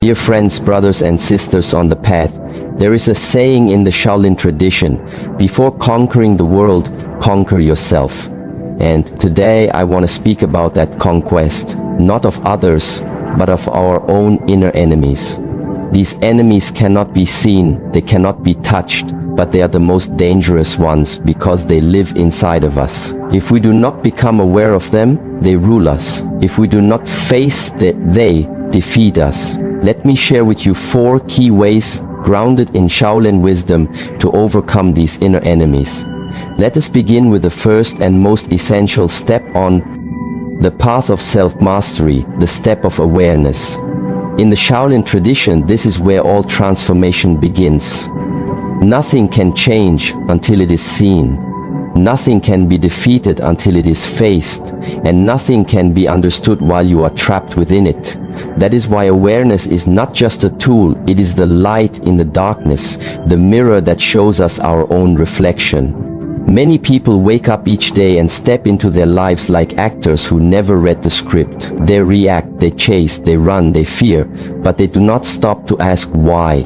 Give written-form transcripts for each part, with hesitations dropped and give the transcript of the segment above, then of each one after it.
Dear friends, brothers and sisters on the path, there is a saying in the Shaolin tradition, before conquering the world, conquer yourself. And today I want to speak about that conquest, not of others, but of our own inner enemies. These enemies cannot be seen, they cannot be touched, but they are the most dangerous ones because they live inside of us. If we do not become aware of them, they rule us. If we do not face that, they defeat us. Let me share with you 4 key ways grounded in Shaolin wisdom to overcome these inner enemies. Let us begin with the first and most essential step on the path of self-mastery, the step of awareness. In the Shaolin tradition, this is where all transformation begins. Nothing can change until it is seen. Nothing can be defeated until it is faced, and nothing can be understood while you are trapped within it. That is why awareness is not just a tool, it is the light in the darkness, the mirror that shows us our own reflection. Many people wake up each day and step into their lives like actors who never read the script. They react, they chase, they run, they fear, but they do not stop to ask why.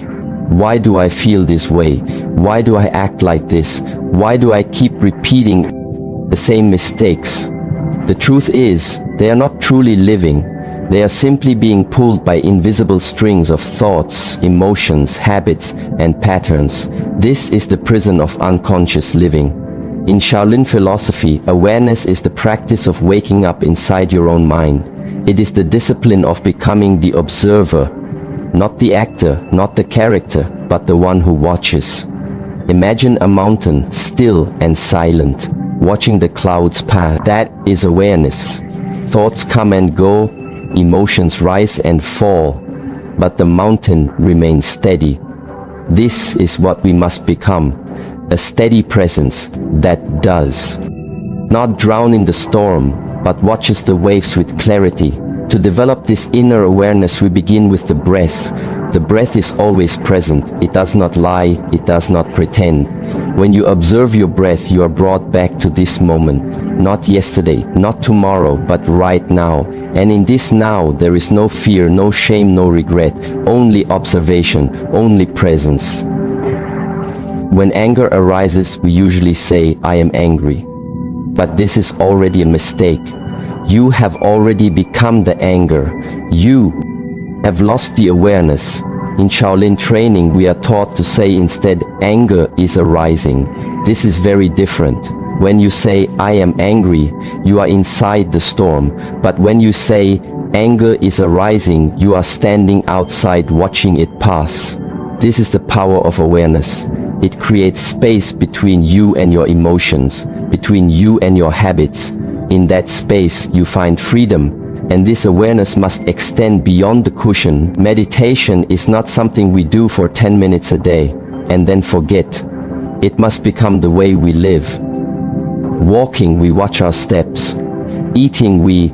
Why do I feel this way? Why do I act like this? Why do I keep repeating the same mistakes? The truth is, they are not truly living. They are simply being pulled by invisible strings of thoughts, emotions, habits, and patterns. This is the prison of unconscious living. In Shaolin philosophy, awareness is the practice of waking up inside your own mind. It is the discipline of becoming the observer, not the actor, not the character, but the one who watches. Imagine a mountain, still and silent, watching the clouds pass. That is awareness. Thoughts come and go, emotions rise and fall, but the mountain remains steady. This is what we must become, a steady presence that does not drown in the storm, but watches the waves with clarity. To develop this inner awareness, we begin with the breath. The breath is always present. It does not lie, it does not pretend. When you observe your breath, you are brought back to this moment. Not yesterday, not tomorrow, but right now. And in this now, there is no fear, no shame, no regret, only observation, only presence. When anger arises, we usually say, I am angry. But this is already a mistake. You have already become the anger. You have lost the awareness. In Shaolin training, we are taught to say instead, anger is arising. This is very different. When you say, I am angry, you are inside the storm. But when you say, anger is arising, you are standing outside watching it pass. This is the power of awareness. It creates space between you and your emotions, between you and your habits. In that space, you find freedom. And this awareness must extend beyond the cushion. Meditation is not something we do for 10 minutes a day and then forget. It must become the way we live. Walking, we watch our steps. Eating, we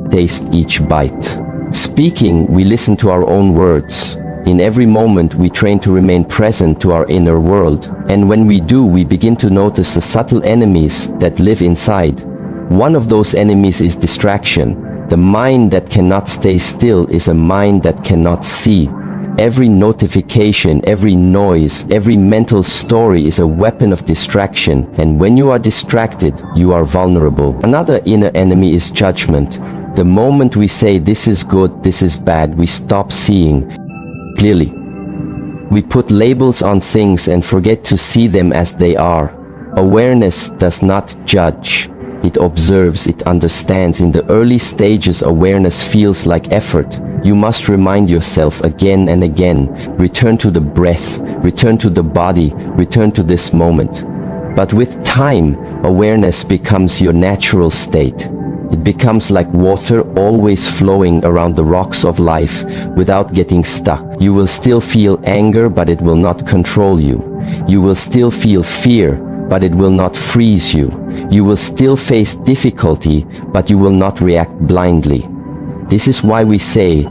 taste each bite. Speaking, we listen to our own words. In every moment, we train to remain present to our inner world. And when we do, we begin to notice the subtle enemies that live inside. One of those enemies is distraction. The mind that cannot stay still is a mind that cannot see. Every notification, every noise, every mental story is a weapon of distraction, and when you are distracted, you are vulnerable. Another inner enemy is judgment. The moment we say this is good, this is bad, we stop seeing clearly. We put labels on things and forget to see them as they are. Awareness does not judge. It observes, it understands. In the early stages, awareness feels like effort. You must remind yourself again and again. Return to the breath, return to the body, return to this moment. But with time, awareness becomes your natural state. It becomes like water always flowing around the rocks of life without getting stuck. You will still feel anger, but it will not control you. You will still feel fear, but it will not freeze you. You will still face difficulty, but you will not react blindly. This is why we say,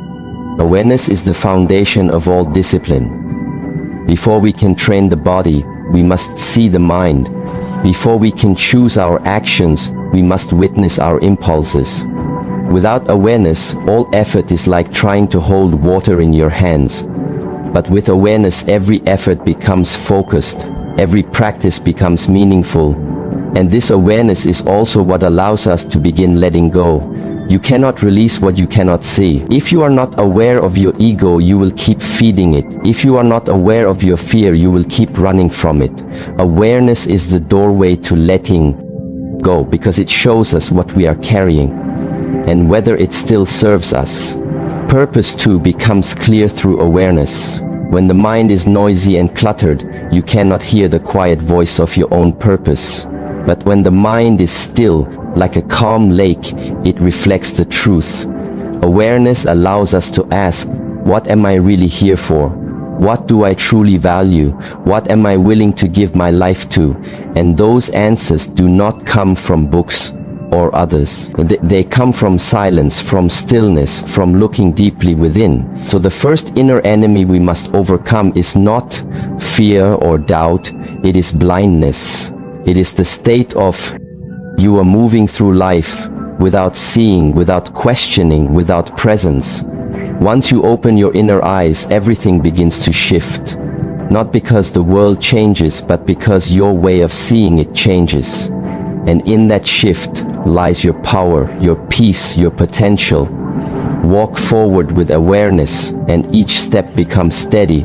awareness is the foundation of all discipline. Before we can train the body, we must see the mind. Before we can choose our actions, we must witness our impulses. Without awareness, all effort is like trying to hold water in your hands. But with awareness, every effort becomes focused, every practice becomes meaningful. And this awareness is also what allows us to begin letting go. You cannot release what you cannot see. If you are not aware of your ego, you will keep feeding it. If you are not aware of your fear, you will keep running from it. Awareness is the doorway to letting go, because it shows us what we are carrying and whether it still serves us. Purpose too becomes clear through awareness. When the mind is noisy and cluttered, you cannot hear the quiet voice of your own purpose. But when the mind is still, like a calm lake, it reflects the truth. Awareness allows us to ask, what am I really here for? What do I truly value? What am I willing to give my life to? And those answers do not come from books or others. They come from silence, from stillness, from looking deeply within. So the first inner enemy we must overcome is not fear or doubt, it is blindness. It is the state of you are moving through life without seeing, without questioning, without presence. Once you open your inner eyes, everything begins to shift. Not because the world changes, but because your way of seeing it changes. And in that shift lies your power, your peace, your potential. Walk forward with awareness, and each step becomes steady.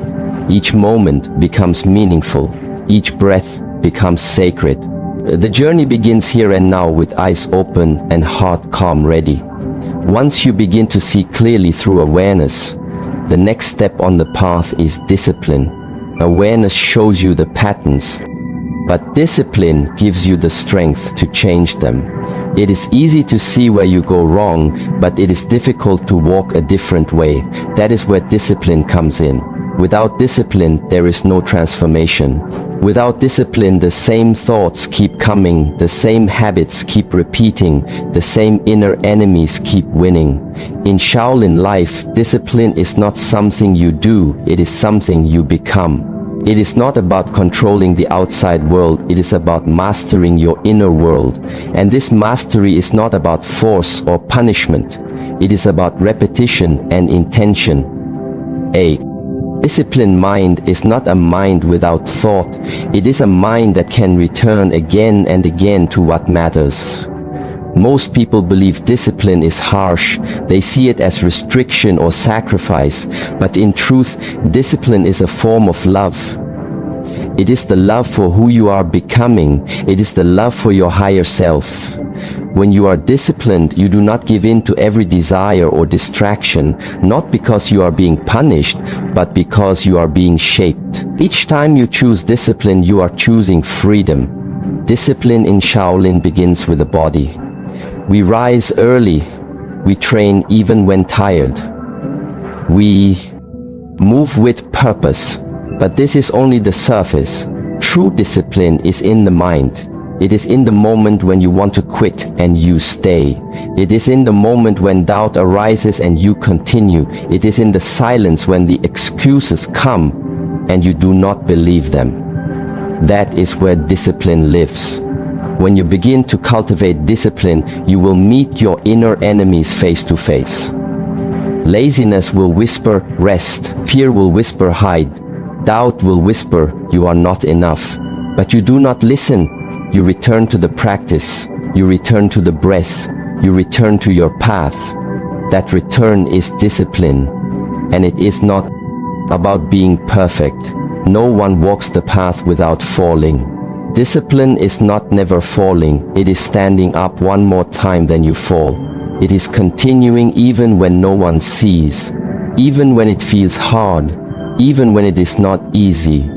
Each moment becomes meaningful. Each breath becomes sacred. The journey begins here and now, with eyes open and heart calm, ready. Once you begin to see clearly through awareness, the next step on the path is discipline. Awareness shows you the patterns, but discipline gives you the strength to change them. It is easy to see where you go wrong, but it is difficult to walk a different way. That is where discipline comes in. Without discipline, there is no transformation. Without discipline, the same thoughts keep coming, the same habits keep repeating, the same inner enemies keep winning. In Shaolin life, discipline is not something you do, it is something you become. It is not about controlling the outside world, it is about mastering your inner world. And this mastery is not about force or punishment, it is about repetition and intention. A disciplined mind is not a mind without thought, it is a mind that can return again and again to what matters. Most people believe discipline is harsh, they see it as restriction or sacrifice, but in truth, discipline is a form of love. It is the love for who you are becoming, it is the love for your higher self. When you are disciplined, you do not give in to every desire or distraction, not because you are being punished, but because you are being shaped. Each time you choose discipline, you are choosing freedom. Discipline in Shaolin begins with the body. We rise early, we train even when tired. We move with purpose, but this is only the surface. True discipline is in the mind. It is in the moment when you want to quit and you stay. It is in the moment when doubt arises and you continue. It is in the silence when the excuses come and you do not believe them. That is where discipline lives. When you begin to cultivate discipline, you will meet your inner enemies face to face. Laziness will whisper, rest. Fear will whisper, hide. Doubt will whisper, you are not enough. But you do not listen. You return to the practice, you return to the breath, you return to your path. That return is discipline, and it is not about being perfect. No one walks the path without falling. Discipline is not never falling, it is standing up one more time than you fall. It is continuing even when no one sees, even when it feels hard, even when it is not easy.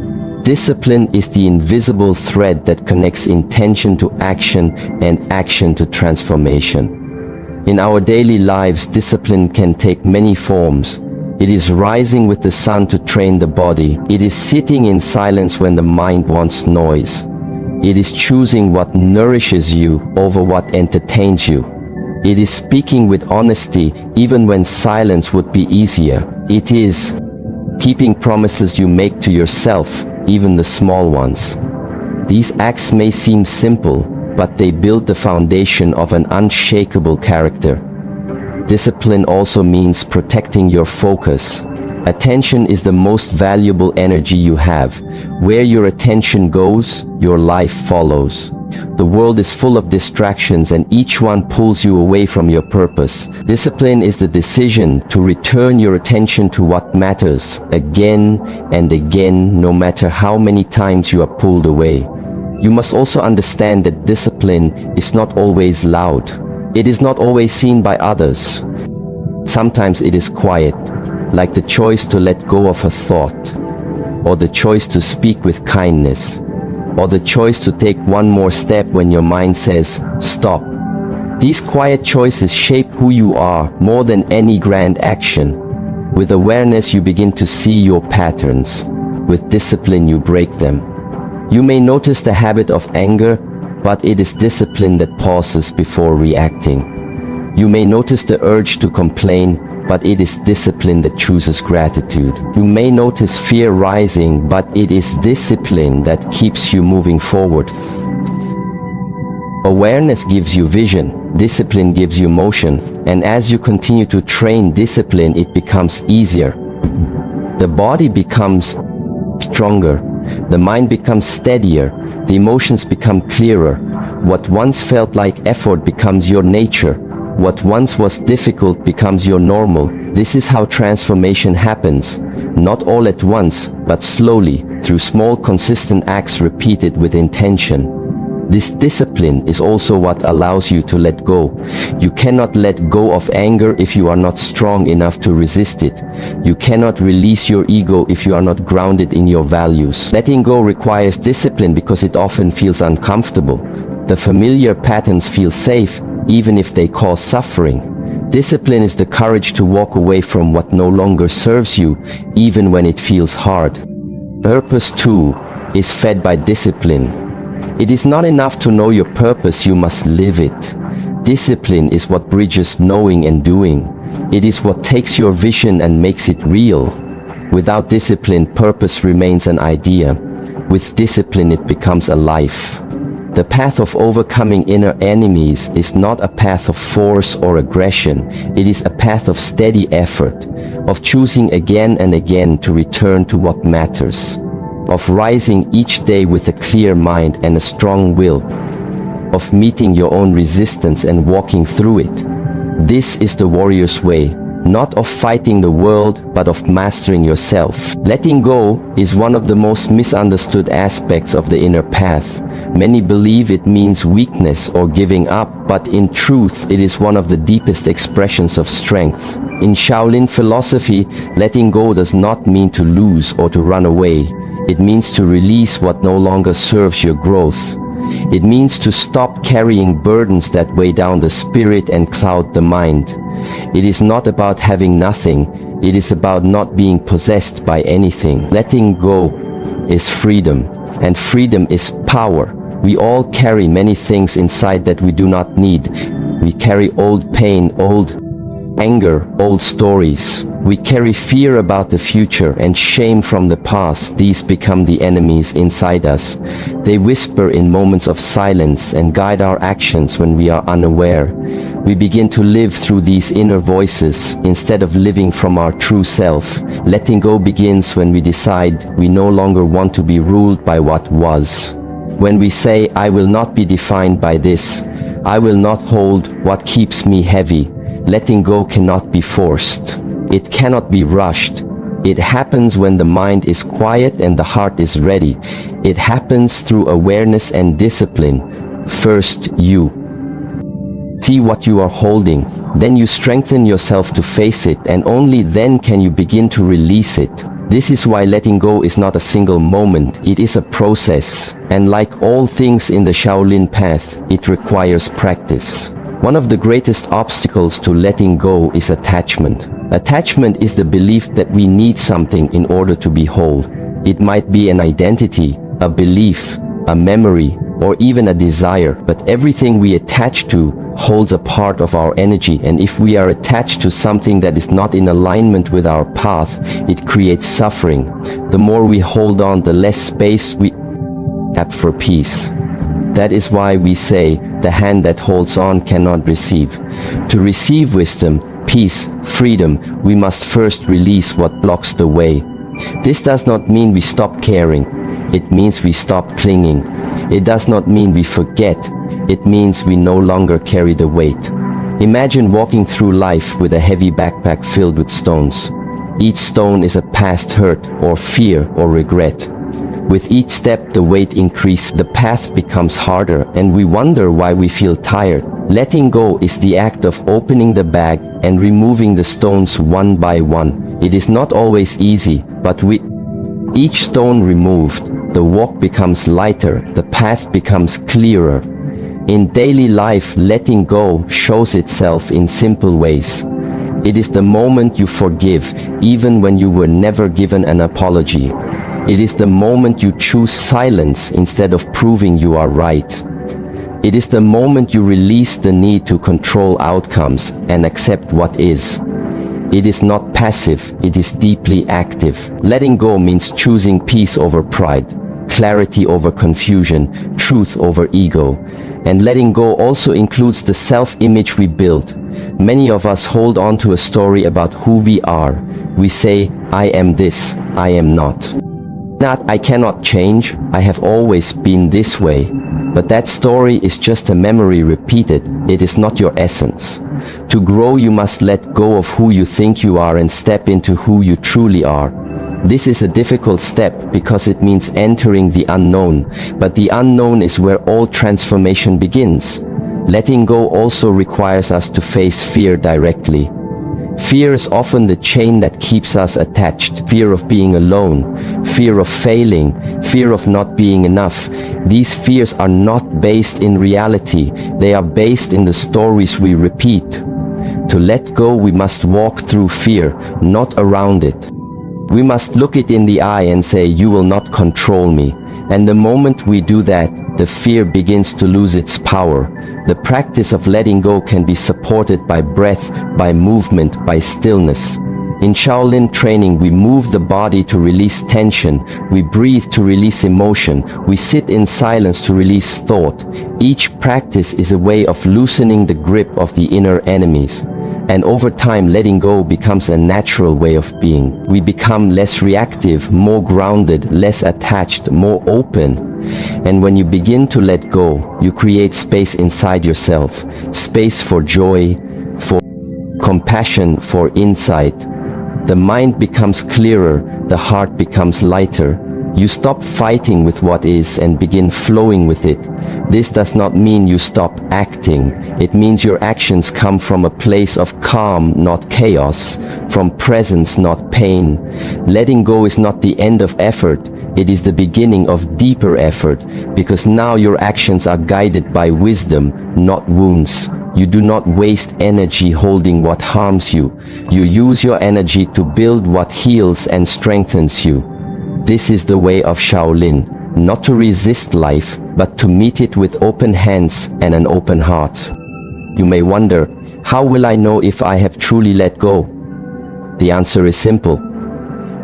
Discipline is the invisible thread that connects intention to action and action to transformation. In our daily lives, discipline can take many forms. It is rising with the sun to train the body. It is sitting in silence when the mind wants noise. It is choosing what nourishes you over what entertains you. It is speaking with honesty even when silence would be easier. It is keeping promises you make to yourself, even the small ones. These acts may seem simple, but they build the foundation of an unshakable character. Discipline also means protecting your focus. Attention is the most valuable energy you have. Where your attention goes, your life follows. The world is full of distractions and each one pulls you away from your purpose. Discipline is the decision to return your attention to what matters again and again, no matter how many times you are pulled away. You must also understand that discipline is not always loud. It is not always seen by others. Sometimes it is quiet, like the choice to let go of a thought, or the choice to speak with kindness, or the choice to take one more step when your mind says, stop. These quiet choices shape who you are more than any grand action. With awareness, you begin to see your patterns. With discipline, you break them. You may notice the habit of anger, but it is discipline that pauses before reacting. You may notice the urge to complain, but it is discipline that chooses gratitude. You may notice fear rising, but it is discipline that keeps you moving forward. Awareness gives you vision, discipline gives you motion, and as you continue to train discipline, it becomes easier. The body becomes stronger, the mind becomes steadier, the emotions become clearer. What once felt like effort becomes your nature. What once was difficult becomes your normal. This is how transformation happens, not all at once, but slowly, through small consistent acts repeated with intention. This discipline is also what allows you to let go. You cannot let go of anger if you are not strong enough to resist it. You cannot release your ego if you are not grounded in your values. Letting go requires discipline because it often feels uncomfortable. The familiar patterns feel safe, even if they cause suffering. Discipline is the courage to walk away from what no longer serves you, even when it feels hard. Purpose, too, is fed by discipline. It is not enough to know your purpose, you must live it. Discipline is what bridges knowing and doing. It is what takes your vision and makes it real. Without discipline, purpose remains an idea. With discipline, it becomes a life. The path of overcoming inner enemies is not a path of force or aggression. It is a path of steady effort, of choosing again and again to return to what matters, of rising each day with a clear mind and a strong will, of meeting your own resistance and walking through it. This is the warrior's way, not of fighting the world, but of mastering yourself. Letting go is one of the most misunderstood aspects of the inner path. Many believe it means weakness or giving up, but in truth, it is one of the deepest expressions of strength. In Shaolin philosophy, letting go does not mean to lose or to run away. It means to release what no longer serves your growth. It means to stop carrying burdens that weigh down the spirit and cloud the mind. It is not about having nothing, it is about not being possessed by anything. Letting go is freedom, and freedom is power. We all carry many things inside that we do not need. We carry old pain, old anger, old stories. We carry fear about the future and shame from the past. These become the enemies inside us. They whisper in moments of silence and guide our actions when we are unaware. We begin to live through these inner voices instead of living from our true self. Letting go begins when we decide we no longer want to be ruled by what was. When we say, I will not be defined by this. I will not hold what keeps me heavy. Letting go cannot be forced. It cannot be rushed. It happens when the mind is quiet and the heart is ready. It happens through awareness and discipline. First, you see what you are holding. Then you strengthen yourself to face it, and only then can you begin to release it. This is why letting go is not a single moment. It is a process. And like all things in the Shaolin path, it requires practice. One of the greatest obstacles to letting go is attachment. Attachment is the belief that we need something in order to be whole. It might be an identity, a belief, a memory, or even a desire, but everything we attach to holds a part of our energy, and if we are attached to something that is not in alignment with our path, it creates suffering. The more we hold on, the less space we have for peace. That is why we say, the hand that holds on cannot receive. To receive wisdom, peace, freedom, we must first release what blocks the way. This does not mean we stop caring. It means we stop clinging. It does not mean we forget. It means we no longer carry the weight. Imagine walking through life with a heavy backpack filled with stones. Each stone is a past hurt or fear or regret. With each step the weight increases, the path becomes harder, and we wonder why we feel tired. Letting go is the act of opening the bag and removing the stones one by one. It is not always easy, but with each stone removed, the walk becomes lighter, the path becomes clearer. In daily life, letting go shows itself in simple ways. It is the moment you forgive, even when you were never given an apology. It is the moment you choose silence instead of proving you are right. It is the moment you release the need to control outcomes and accept what is. It is not passive, it is deeply active. Letting go means choosing peace over pride, clarity over confusion, truth over ego. And letting go also includes the self-image we build. Many of us hold on to a story about who we are. We say, I am this, I am not. I cannot change, I have always been this way. But that story is just a memory repeated, it is not your essence. To grow, you must let go of who you think you are and step into who you truly are. This is a difficult step because it means entering the unknown, but the unknown is where all transformation begins. Letting go also requires us to face fear directly. Fear is often the chain that keeps us attached. Fear of being alone, fear of failing, fear of not being enough. These fears are not based in reality, they are based in the stories we repeat. To let go, we must walk through fear, not around it. We must look it in the eye and say, you will not control me. And the moment we do that, the fear begins to lose its power. The practice of letting go can be supported by breath, by movement, by stillness. In Shaolin training, we move the body to release tension, we breathe to release emotion, we sit in silence to release thought. Each practice is a way of loosening the grip of the inner enemies. And over time, letting go becomes a natural way of being. We become less reactive, more grounded, less attached, more open. And when you begin to let go, you create space inside yourself. Space for joy, for compassion, for insight. The mind becomes clearer, the heart becomes lighter. You stop fighting with what is and begin flowing with it. This does not mean you stop acting. It means your actions come from a place of calm, not chaos, from presence, not pain. Letting go is not the end of effort. It is the beginning of deeper effort, because now your actions are guided by wisdom, not wounds. You do not waste energy holding what harms you. You use your energy to build what heals and strengthens you. This is the way of Shaolin, not to resist life, but to meet it with open hands and an open heart. You may wonder, how will I know if I have truly let go? The answer is simple.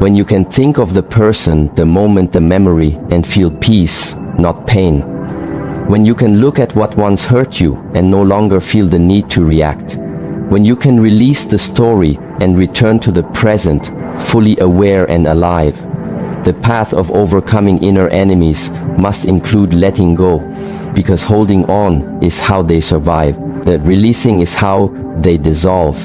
When you can think of the person, the moment, the memory, and feel peace, not pain. When you can look at what once hurt you and no longer feel the need to react. When you can release the story and return to the present, fully aware and alive. The path of overcoming inner enemies must include letting go, because holding on is how they survive. The releasing is how they dissolve.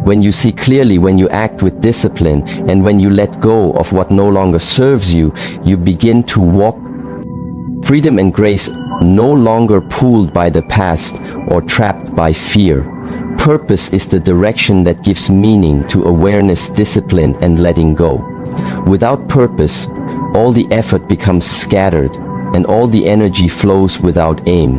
When you see clearly, when you act with discipline, and when you let go of what no longer serves you, you begin to walk freedom and grace, no longer pulled by the past or trapped by fear. Purpose is the direction that gives meaning to awareness, discipline, and letting go. Without purpose, all the effort becomes scattered, and all the energy flows without aim.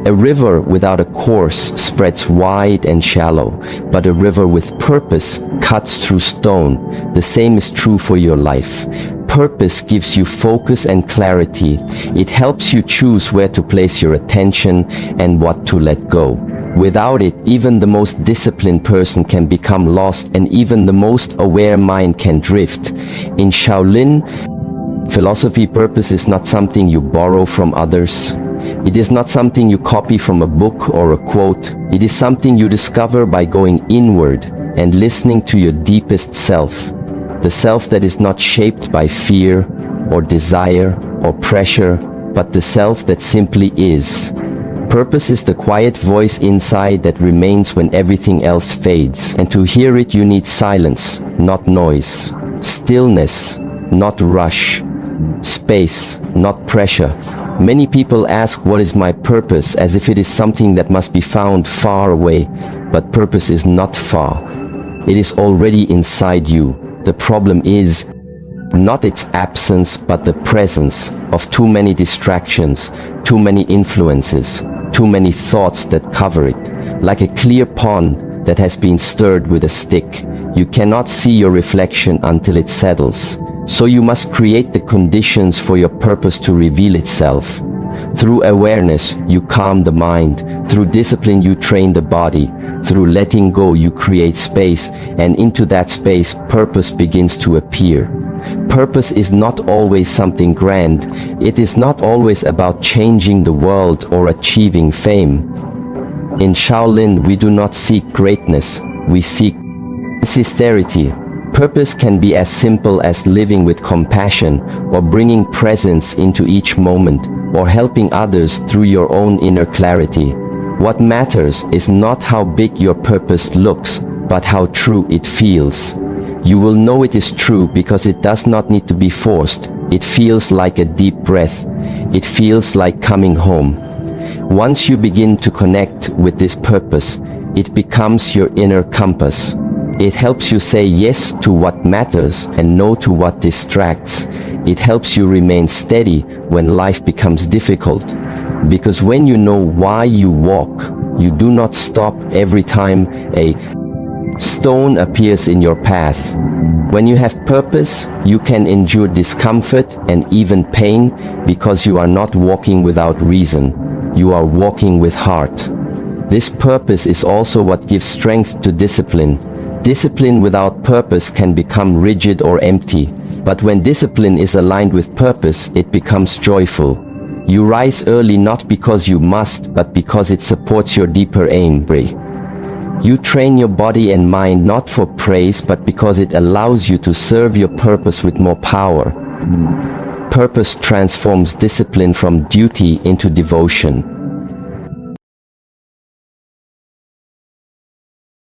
A river without a course spreads wide and shallow, but a river with purpose cuts through stone. The same is true for your life. Purpose gives you focus and clarity. It helps you choose where to place your attention and what to let go. Without it, even the most disciplined person can become lost, and even the most aware mind can drift. In Shaolin philosophy, purpose is not something you borrow from others. It is not something you copy from a book or a quote. It is something you discover by going inward and listening to your deepest self. The self that is not shaped by fear or desire or pressure, but the self that simply is. Purpose is the quiet voice inside that remains when everything else fades. And to hear it you need silence, not noise. Stillness, not rush. Space, not pressure. Many people ask, what is my purpose, as if it is something that must be found far away. But purpose is not far. It is already inside you. The problem is not its absence, but the presence of too many distractions, too many influences, too many thoughts that cover it. Like a clear pond that has been stirred with a stick. You cannot see your reflection until it settles. So you must create the conditions for your purpose to reveal itself. Through awareness, you calm the mind. Through discipline, you train the body. Through letting go, you create space, and into that space, purpose begins to appear. Purpose is not always something grand. It is not always about changing the world or achieving fame. In Shaolin, we do not seek greatness. We seek sincerity. Purpose can be as simple as living with compassion, or bringing presence into each moment, or helping others through your own inner clarity. What matters is not how big your purpose looks, but how true it feels. You will know it is true because it does not need to be forced. It feels like a deep breath. It feels like coming home. Once you begin to connect with this purpose, it becomes your inner compass. It helps you say yes to what matters and no to what distracts. It helps you remain steady when life becomes difficult. Because when you know why you walk, you do not stop every time a stone appears in your path. When you have purpose, you can endure discomfort and even pain because you are not walking without reason. You are walking with heart. This purpose is also what gives strength to discipline. Discipline without purpose can become rigid or empty, but when discipline is aligned with purpose, it becomes joyful. You rise early not because you must, but because it supports your deeper aim. You train your body and mind not for praise, but because it allows you to serve your purpose with more power. Purpose transforms discipline from duty into devotion.